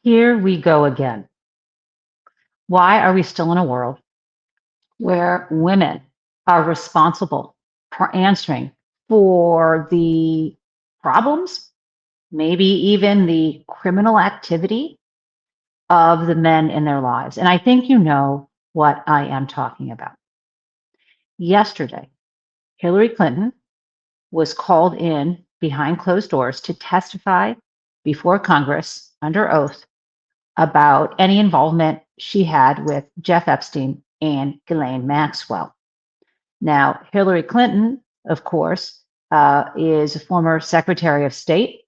Here we go again. Why are we still in a world where women are responsible for answering for the problems, maybe even the criminal activity of the men in their lives? And I think you know what I am talking about. Yesterday, Hillary Clinton was called in behind closed doors to testify before Congress under oath about any involvement she had with Jeff Epstein and Ghislaine Maxwell. Now, Hillary Clinton, of course, is a former Secretary of State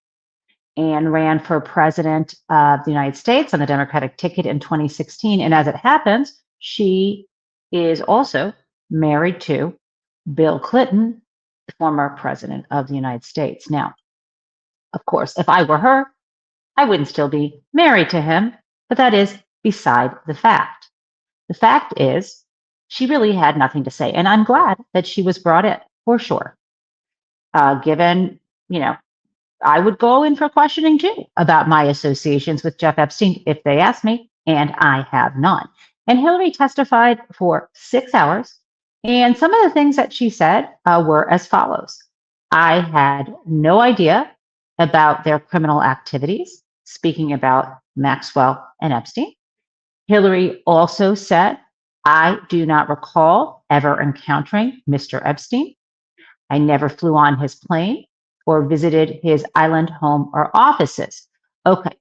and ran for president of the United States on the Democratic ticket in 2016. And as it happens, she is also married to Bill Clinton, the former president of the United States. Now, of course, if I were her, I wouldn't still be married to him, but that is beside the fact. The fact is, she really had nothing to say, and I'm glad that she was brought in, for sure. Given, I would go in for questioning too about my associations with Jeff Epstein if they asked me, and I have none. And Hillary testified for 6 hours, and some of the things that she said were as follows. I had no idea about their criminal activities, speaking about Maxwell and Epstein. Hillary also said, I do not recall ever encountering Mr. Epstein. I never flew on his plane or visited his island home or offices. Okay.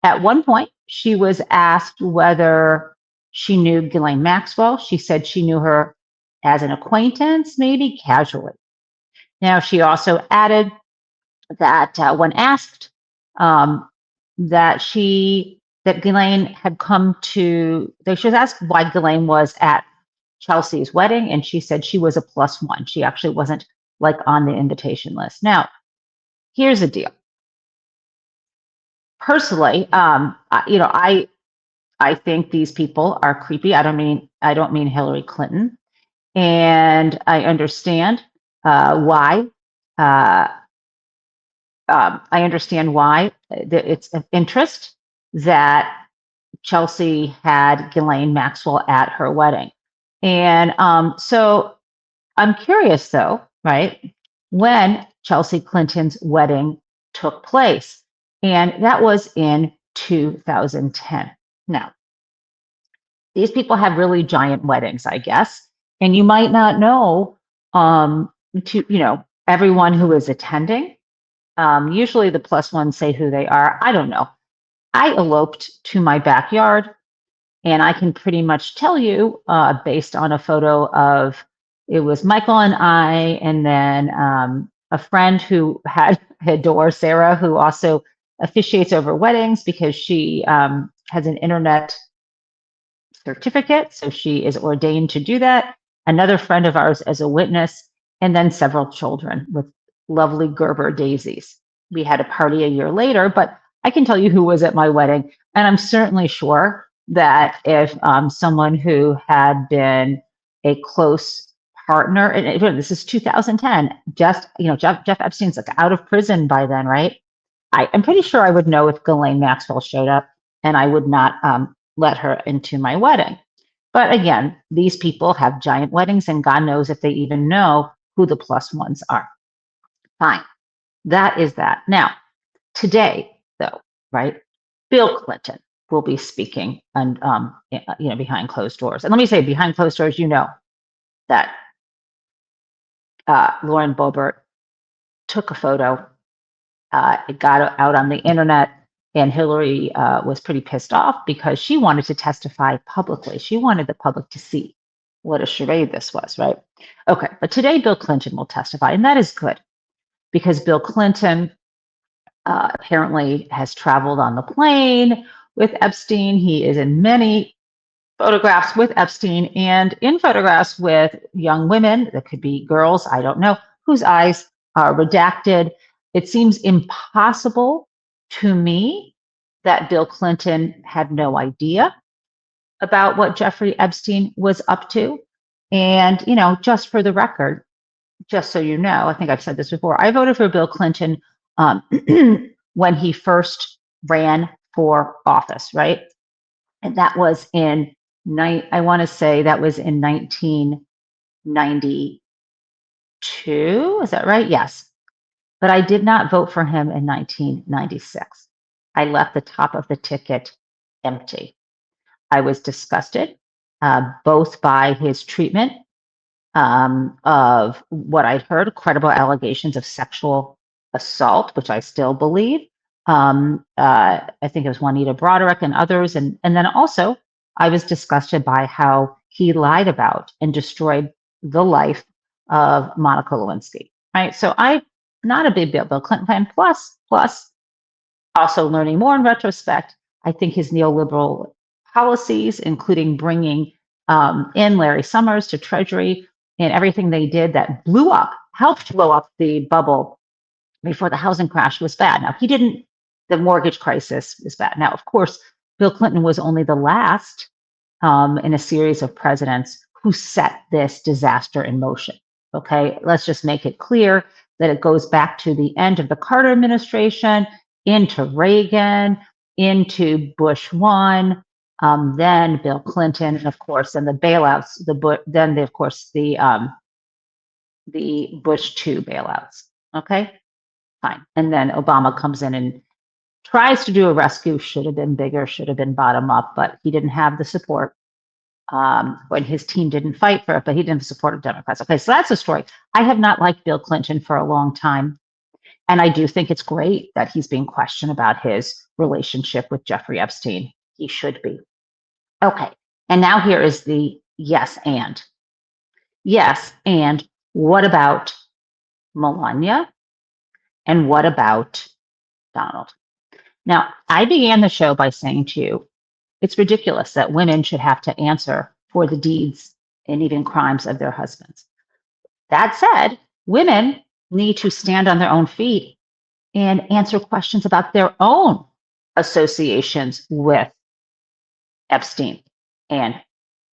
At one point, she was asked whether she knew Ghislaine Maxwell. She said she knew her as an acquaintance, maybe casually. Now, she also added that when asked that Ghislaine had come to, she was asked why Ghislaine was at Chelsea's wedding, and she said she was a +1. She actually wasn't like on the invitation list. Now, here's the deal. Personally, I think these people are creepy. I don't mean Hillary Clinton, and I understand why. I understand why it's of interest that Chelsea had Ghislaine Maxwell at her wedding. And so I'm curious, though, right, when Chelsea Clinton's wedding took place. And that was in 2010. Now, these people have really giant weddings, I guess. And you might not know everyone who is attending. Usually the +1s say who they are. I don't know. I eloped to my backyard, and I can pretty much tell you based on a photo of, it was Michael and I, and then a friend who had a daughter, Sarah, who also officiates over weddings because she has an internet certificate, so she is ordained to do that. Another friend of ours as a witness, and then several children with lovely Gerber daisies. We had a party a year later, but I can tell you who was at my wedding. And I'm certainly sure that if someone who had been a close partner, and this is 2010, Jeff Epstein's like out of prison by then, right? I'm pretty sure I would know if Ghislaine Maxwell showed up, and I would not let her into my wedding. But again, these people have giant weddings, and God knows if they even know who the +1s are. Fine. That is that. Now, today, though, right, Bill Clinton will be speaking and behind closed doors. And let me say, behind closed doors, that Lauren Boebert took a photo. It got out on the internet, and Hillary was pretty pissed off because she wanted to testify publicly. She wanted the public to see what a charade this was, right? Okay, but today Bill Clinton will testify, and that is good because Bill Clinton apparently has traveled on the plane with Epstein. He is in many photographs with Epstein and in photographs with young women, that could be girls, I don't know, whose eyes are redacted. It seems impossible to me that Bill Clinton had no idea about what Jeffrey Epstein was up to. And, just for the record, just so you know, I think I've said this before, I voted for Bill Clinton when he first ran for office, right? And that was in I want to say that was in 1992. Is that right? Yes. But I did not vote for him in 1996. I left the top of the ticket empty. I was disgusted, both by his treatment of what I'd heard, credible allegations of sexual assault, which I still believe. I think it was Juanita Broderick and others. And then also, I was disgusted by how he lied about and destroyed the life of Monica Lewinsky. Right. So I'm not a big Bill Clinton fan. Plus, also learning more in retrospect, I think his neoliberal policies, including bringing in Larry Summers to Treasury and everything they did that helped blow up the bubble before the housing crash, was bad. Now, the mortgage crisis is bad. Now, of course, Bill Clinton was only the last in a series of presidents who set this disaster in motion. Okay, let's just make it clear that it goes back to the end of the Carter administration, into Reagan, into Bush 1, then Bill Clinton, and of course, and the bailouts, the Bush 2 bailouts. Okay, fine. And then Obama comes in and tries to do a rescue, should have been bigger, should have been bottom up, but he didn't have the support. When his team didn't fight for it, but he didn't have the support of Democrats. Okay, so that's the story. I have not liked Bill Clinton for a long time. And I do think it's great that he's being questioned about his relationship with Jeffrey Epstein. He should be. Okay, and now here is the yes and. Yes, and what about Melania? And what about Donald? Now, I began the show by saying to you, it's ridiculous that women should have to answer for the deeds and even crimes of their husbands. That said, women need to stand on their own feet and answer questions about their own associations with Epstein and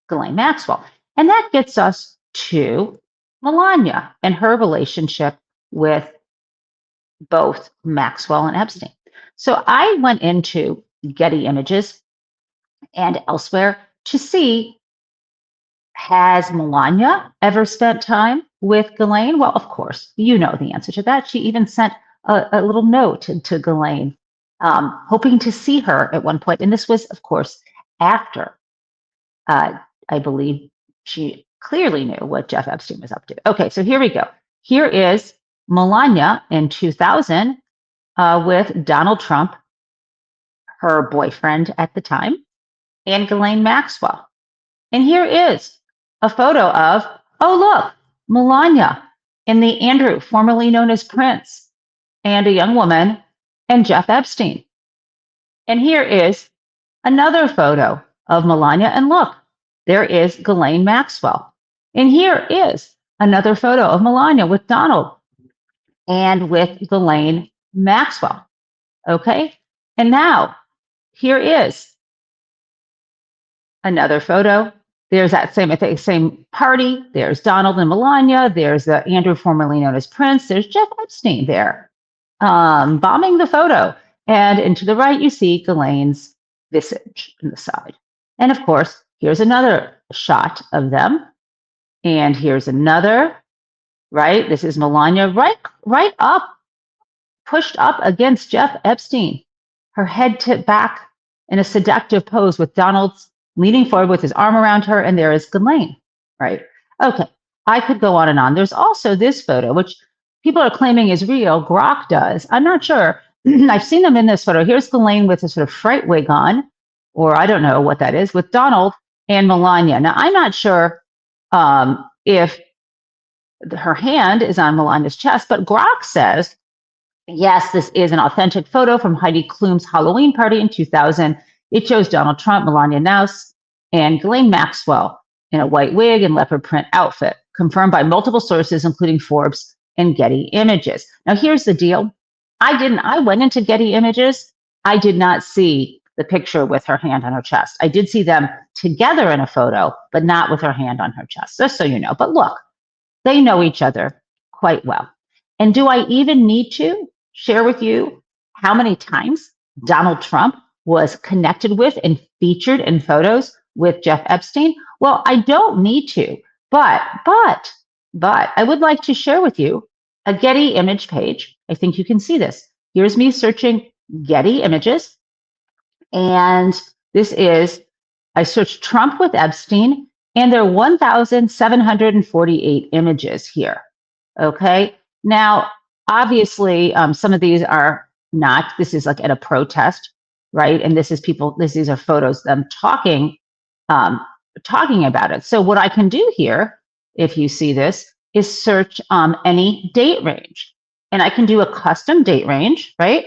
Ghislaine Maxwell. And that gets us to Melania and her relationship with both Maxwell and Epstein. So I went into Getty Images and elsewhere to see, has Melania ever spent time with Ghislaine? Well, of course, you know the answer to that. She even sent a little note to Ghislaine, hoping to see her at one point. And this was, of course, after I believe she clearly knew what Jeff Epstein was up to. Okay, so here we go. Here is Melania in 2000 with Donald Trump, her boyfriend at the time, and Ghislaine Maxwell. And here is a photo of, oh, look, Melania and the Andrew, formerly known as Prince, and a young woman, and Jeff Epstein. And here is another photo of Melania. And look, there is Ghislaine Maxwell. And here is another photo of Melania with Donald and with Ghislaine Maxwell. Okay. And now here is another photo. There's that same party. There's Donald and Melania. There's the Andrew, formerly known as Prince. There's Jeff Epstein there, bombing the photo. And to the right, you see Ghislaine's visage on the side. And of course, here's another shot of them. And here's another, right? This is Melania right up, pushed up against Jeff Epstein, her head tipped back in a seductive pose with Donald leaning forward with his arm around her, and there is Ghislaine, right? Okay, I could go on and on. There's also this photo, which people are claiming is real. Grok does. I'm not sure. I've seen them in this photo. Here's Ghislaine with a sort of fright wig on, or I don't know what that is, with Donald and Melania. Now, I'm not sure if her hand is on Melania's chest, but Grok says, yes, this is an authentic photo from Heidi Klum's Halloween party in 2000. It shows Donald Trump, Melania Naus, and Ghislaine Maxwell in a white wig and leopard print outfit, confirmed by multiple sources, including Forbes and Getty Images. Now, here's the deal. I went into Getty Images. I did not see the picture with her hand on her chest. I did see them together in a photo, but not with her hand on her chest, just so you know. But look, they know each other quite well. And do I even need to share with you how many times Donald Trump was connected with and featured in photos with Jeff Epstein? Well, I don't need to, but I would like to share with you a Getty image page. I think you can see this. Here's me searching Getty Images, and this is, I searched Trump with Epstein, and there are 1,748 images here. Okay. Now, obviously, some of these are not. This is like at a protest, right? And this is people. These are photos of them talking about it. So what I can do here, if you see this, is search any date range, and I can do a custom date range, right?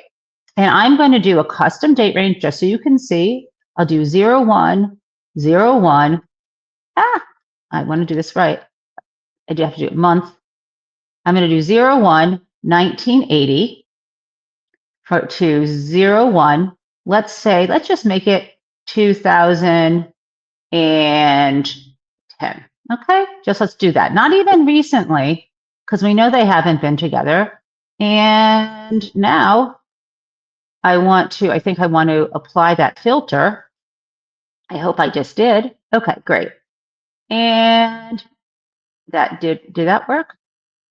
And I'm going to do a custom date range just so you can see. I'll do 0101. I want to do this right. I do have to do it month. I'm going to do 01/1980 to 01. Let's just make it 2010. Okay, just let's do that. Not even recently, because we know they haven't been together. And now I think I want to apply that filter. I hope I just did. Okay, great. And that did that work?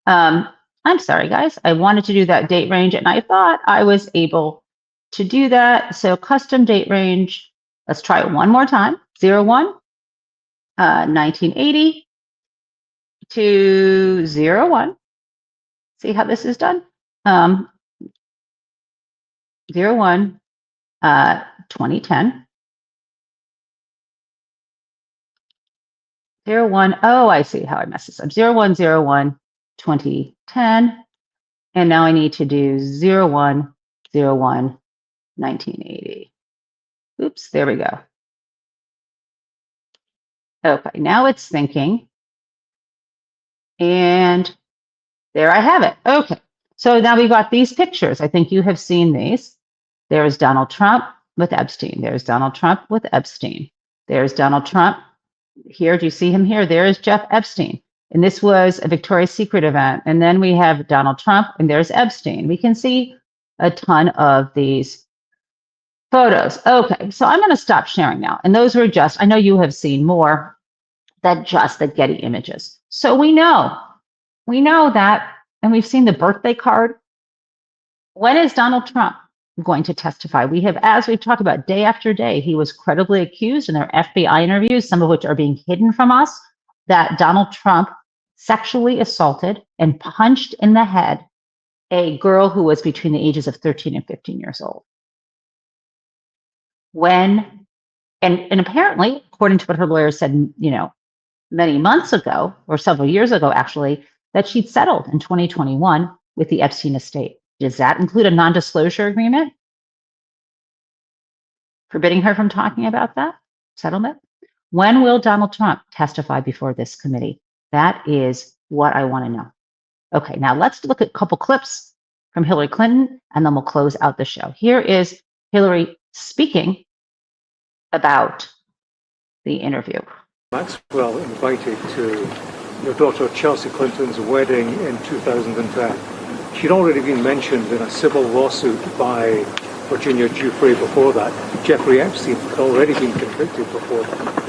I'm sorry, guys. I wanted to do that date range, and I thought I was able to do that. So custom date range. Let's try it one more time. 01/1980 to 01. See how this is done? 01/2010. 01. Oh, I see how I messed this up. 01/01/2010. And now I need to do 01/01/1980. Oops, there we go. Okay, now it's thinking. And there I have it. Okay, so now we got these pictures. I think you have seen these. There's Donald Trump with Epstein. There's Donald Trump with Epstein. There's Donald Trump. Here, do you see him here? There is Jeff Epstein. And this was a Victoria's Secret event. And then we have Donald Trump, and there's Epstein. We can see a ton of these photos. Okay, so I'm going to stop sharing now. And those were just, I know you have seen more than just the Getty Images. So we know that, and we've seen the birthday card. When is Donald Trump going to testify? We have, as we've talked about day after day, he was credibly accused in their FBI interviews, some of which are being hidden from us, that Donald Trump sexually assaulted and punched in the head a girl who was between the ages of 13 and 15 years old. And apparently, according to what her lawyer said, many months ago, or several years ago, actually, that she'd settled in 2021 with the Epstein estate. Does that include a non-disclosure agreement forbidding her from talking about that settlement? When will Donald Trump testify before this committee? That is what I want to know. Okay, now let's look at a couple clips from Hillary Clinton, and then we'll close out the show. Here is Hillary speaking about the interview. Maxwell invited to your daughter Chelsea Clinton's wedding in 2010. She'd already been mentioned in a civil lawsuit by Virginia Giuffre before that. Jeffrey Epstein had already been convicted before that.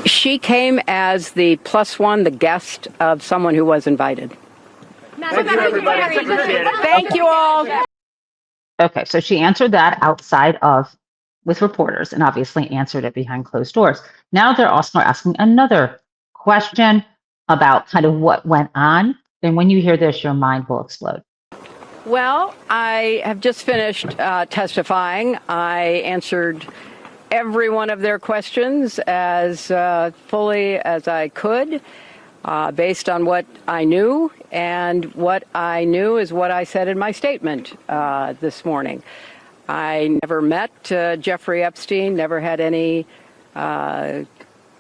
She came as the +1, the guest of someone who was invited. Thank you, everybody. Appreciate it. Thank you all. Okay, so she answered that with reporters, and obviously answered it behind closed doors. Now they're also asking another question about kind of what went on. And when you hear this, your mind will explode. Well, I have just finished testifying. I answered every one of their questions as fully as I could, based on what I knew. And what I knew is what I said in my statement this morning. I never met Jeffrey Epstein, never had any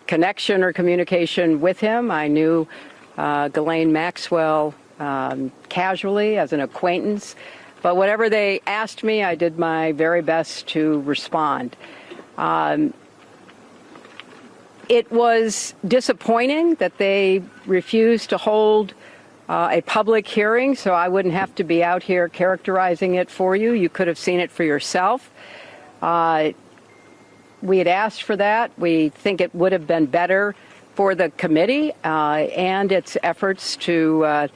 connection or communication with him. I knew Ghislaine Maxwell casually as an acquaintance. But whatever they asked me, I did my very best to respond. It was disappointing that they refused to hold a public hearing, so I wouldn't have to be out here characterizing it for you. You could have seen it for yourself. We had asked for that. We think it would have been better for the committee and its efforts to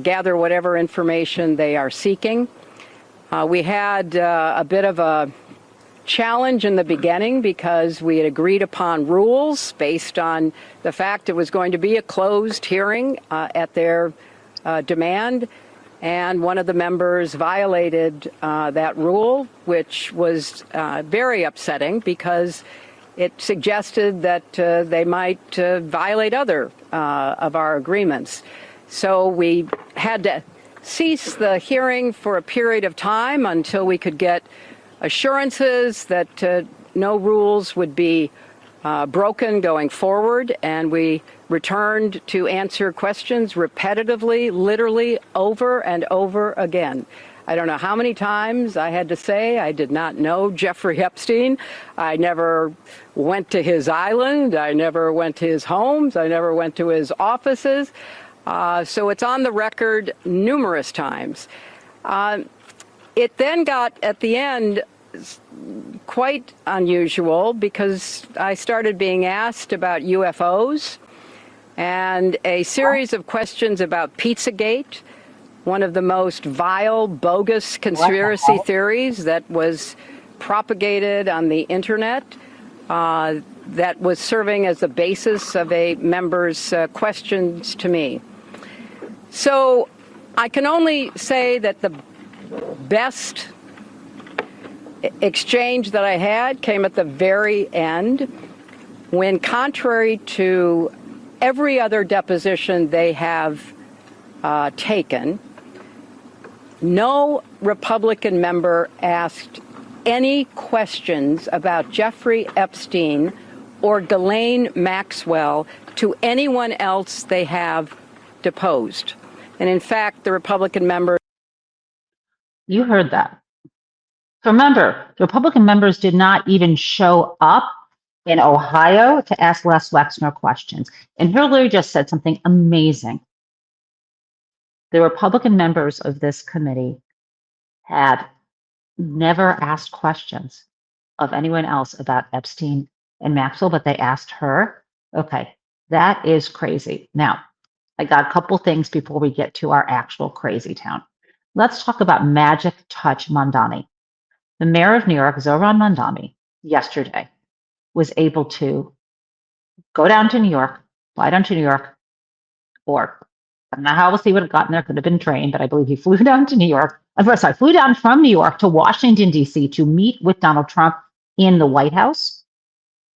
gather whatever information they are seeking. We had a bit of a challenge in the beginning because we had agreed upon rules based on the fact it was going to be a closed hearing at their demand. And one of the members violated that rule, which was very upsetting because it suggested that they might violate other of our agreements. So we had to cease the hearing for a period of time until we could get assurances that no rules would be broken going forward, and we returned to answer questions repetitively, literally over and over again. I don't know how many times I had to say I did not know Jeffrey Epstein. I never went to his island. I never went to his homes. I never went to his offices. So it's on the record numerous times. It then got, at the end, quite unusual because I started being asked about UFOs and a series of questions about Pizzagate, one of the most vile, bogus conspiracy theories that was propagated on the internet that was serving as the basis of a member's questions to me. So I can only say that the best exchange that I had came at the very end when, contrary to every other deposition they have taken, no Republican member asked any questions about Jeffrey Epstein or Ghislaine Maxwell to anyone else they have deposed. And in fact, the Republican members... You heard that. Remember, the Republican members did not even show up in Ohio to ask Les Wexner questions. And Hillary just said something amazing. The Republican members of this committee had never asked questions of anyone else about Epstein and Maxwell, but they asked her. Okay, that is crazy. Now, I got a couple things before we get to our actual crazy town. Let's talk about Magic Touch Mamdani. The mayor of New York, Zohran Mamdani, yesterday was able to go down to New York, fly down to New York, or I don't know how else he would have gotten there, could have been train, but I believe he flew down to New York. Flew down from New York to Washington, D.C. to meet with Donald Trump in the White House,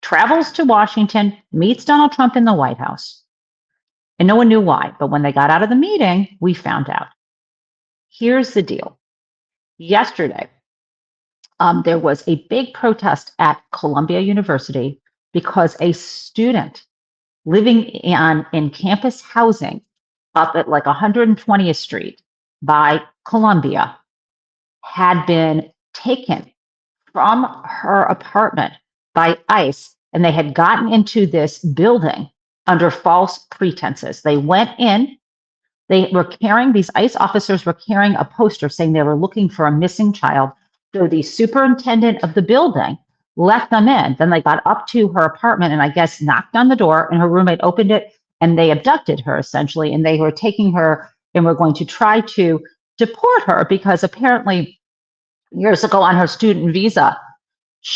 travels to Washington, meets Donald Trump in the White House. And no one knew why, but when they got out of the meeting, we found out. Here's the deal. Yesterday, there was a big protest at Columbia University because a student living in campus housing up at like 120th Street by Columbia had been taken from her apartment by ICE, and they had gotten into this building under false pretenses. They went in, these ICE officers were carrying a poster saying they were looking for a missing child. So the superintendent of the building let them in. Then they got up to her apartment and I guess knocked on the door, and her roommate opened it, and they abducted her essentially. And they were taking her and were going to try to deport her because apparently years ago on her student visa,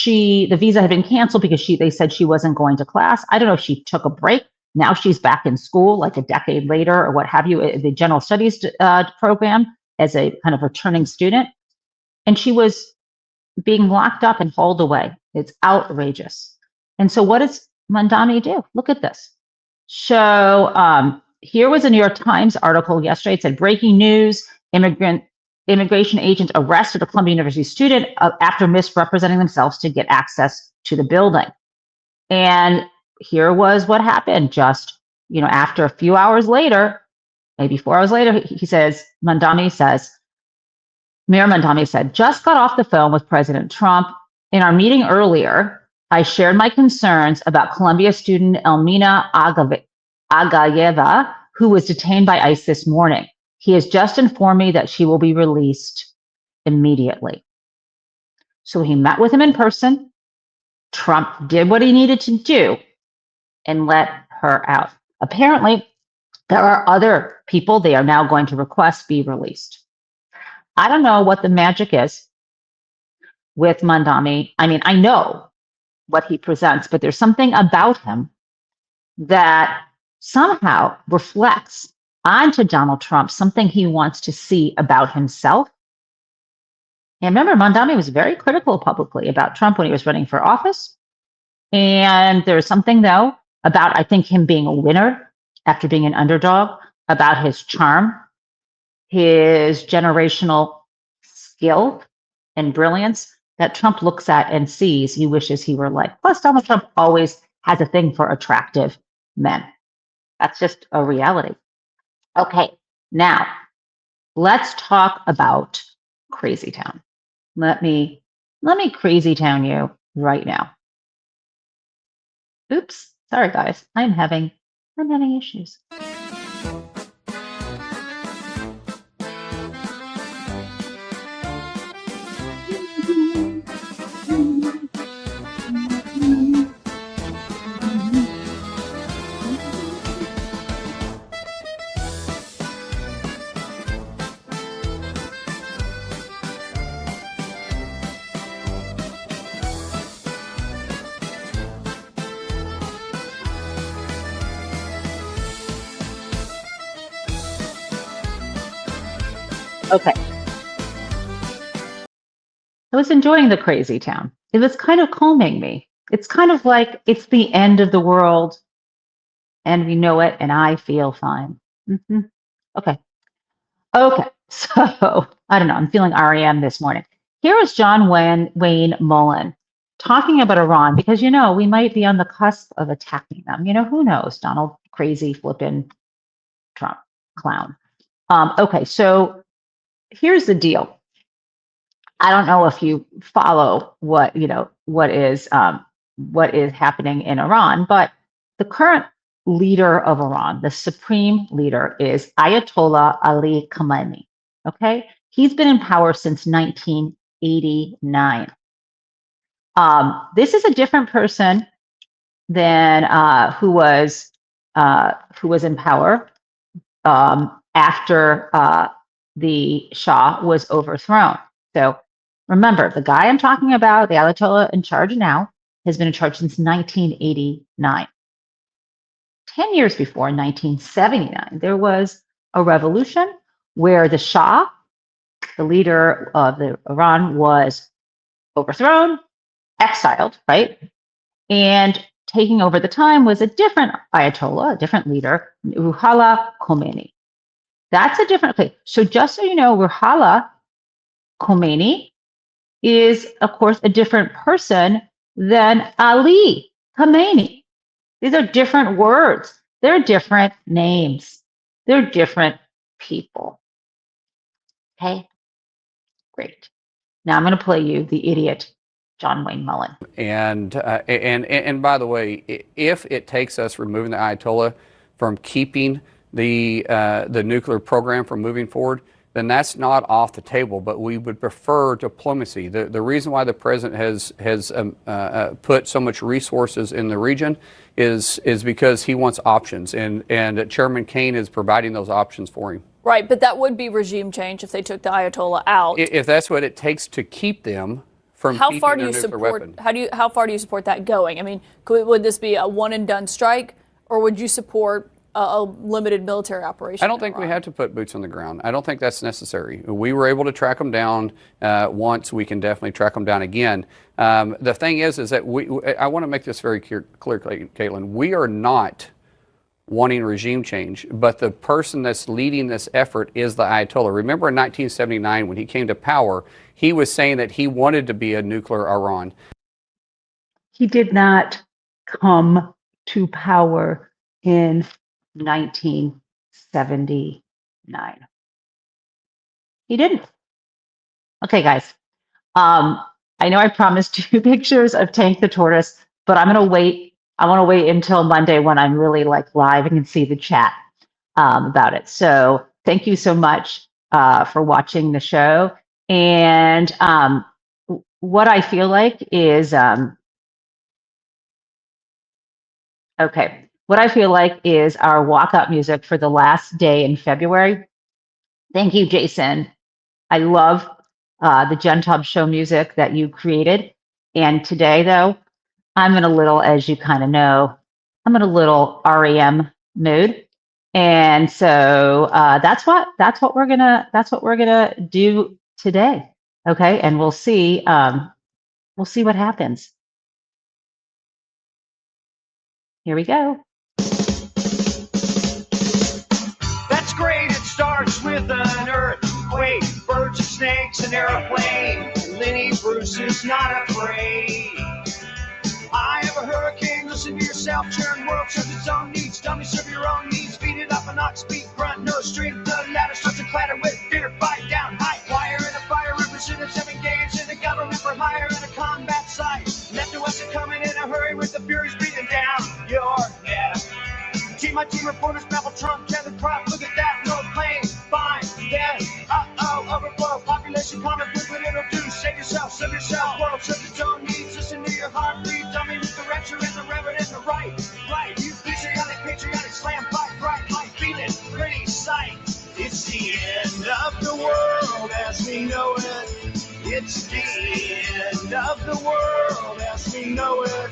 the visa had been canceled because they said she wasn't going to class. I don't know if she took a break. Now she's back in school like a decade later or what have you, the general studies program as a kind of returning student. And she was being locked up and hauled away. It's outrageous. And so what does Mamdani do? Look at this. So here was a New York Times article yesterday. It said, breaking news, immigration agents arrested a Columbia University student after misrepresenting themselves to get access to the building. And here was what happened just, after a few hours later, maybe 4 hours later, Mayor Mamdani said, just got off the phone with President Trump. In our meeting earlier, I shared my concerns about Columbia student Elmina Agayeva, who was detained by ICE this morning. He has just informed me that she will be released immediately. So he met with him in person. Trump did what he needed to do and let her out. Apparently, there are other people they are now going to request be released. I don't know what the magic is with Mandami. I mean, I know what he presents, but there's something about him that somehow reflects onto Donald Trump something he wants to see about himself. And remember, Mandami was very critical publicly about Trump when he was running for office. And there's something, though, about, I think, him being a winner after being an underdog, about his charm, his generational skill and brilliance that Trump looks at and sees he wishes he were like. Plus, Donald Trump always has a thing for attractive men. That's just a reality. Okay, now let's talk about Crazy Town. Let me Crazy Town you right now. Oops, sorry guys, I'm having issues. Okay. I was enjoying the Crazy Town. It was kind of calming me. It's kind of like it's the end of the world and we know it and I feel fine. Okay. Okay. So I don't know. I'm feeling REM this morning. Here is John Wayne Mullen talking about Iran because, we might be on the cusp of attacking them. Who knows? Donald crazy flippin' Trump clown. Okay. So here's the deal. I don't know if you follow what is happening in Iran, but the current leader of Iran, the supreme leader, is Ayatollah Ali Khamenei. Okay, he's been in power since 1989. This is a different person than who was in power after the Shah was overthrown. So remember, the guy I'm talking about, the Ayatollah in charge now, has been in charge since 1989. 10 years before, in 1979, there was a revolution where the Shah, the leader of Iran, was overthrown, exiled, right? And taking over the time was a different Ayatollah, a different leader, Ruhollah Khomeini. That's a different, okay. So just so you know, Ruhollah Khomeini is, of course, a different person than Ali Khamenei. These are different words. They're different names. They're different people. Okay, great. Now I'm going to play you the idiot John Wayne Mullen. And by the way, if it takes us removing the Ayatollah from keeping the nuclear program from moving forward, then that's not off the table. But we would prefer diplomacy. The reason why the president has put so much resources in the region is because he wants options, and Chairman Kaine is providing those options for him. Right, but that would be regime change if they took the Ayatollah out. If that's what it takes to keep them from how keeping far do their you nuclear support? weapon. How far do you support that going? I mean, would this be a one and done strike, or would you support a limited military operation? I don't think we have to put boots on the ground. I don't think that's necessary. We were able to track them down once. We can definitely track them down again. The thing is that I want to make this very clear, Caitlin. We are not wanting regime change, but the person that's leading this effort is the Ayatollah. Remember in 1979 when he came to power, he was saying that he wanted to be a nuclear Iran. He did not come to power in 1979. He didn't. Okay, guys. I know I promised you pictures of Tank the Tortoise, but I'm going to wait. I want to wait until Monday when I'm really like live and can see the chat about it. So thank you so much for watching the show. And what I feel like is, okay, what I feel like is our walk-up music for the last day in February. Thank you, Jason. I love the Gentub show music that you created. And today, though, I'm in a little, as you kind of know, I'm in a little REM mood. And so that's what we're gonna do today. Okay, and we'll see what happens. Here we go. That's great, it starts with an earthquake, birds and snakes, an airplane. Lenny Bruce is not afraid. I have a hurricane, listen to yourself, churn world serves its own needs, dummy serve your own needs, beat it up and not speak, grunt, no strength, the ladder starts to clatter with fear, fight down, high wire in a fire, representatives engaged in the government for hire in a combat site, left to us are coming in a hurry with the furies beating down your neck. My team reporters babble Trump, Kevin Crop, look at that, no plane, fine, then, overflow, population comment, what it'll do, save yourself, world serves its own needs, listen to your heartbeat, dummy with the rapture and the reverend and the right, you patriotic, slam, fight, right, feel it, pretty sight, it's the end of the world as we know it, it's the end of the world as we know it.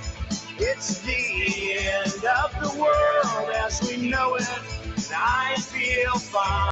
It's the end of the world as we know it, and I feel fine.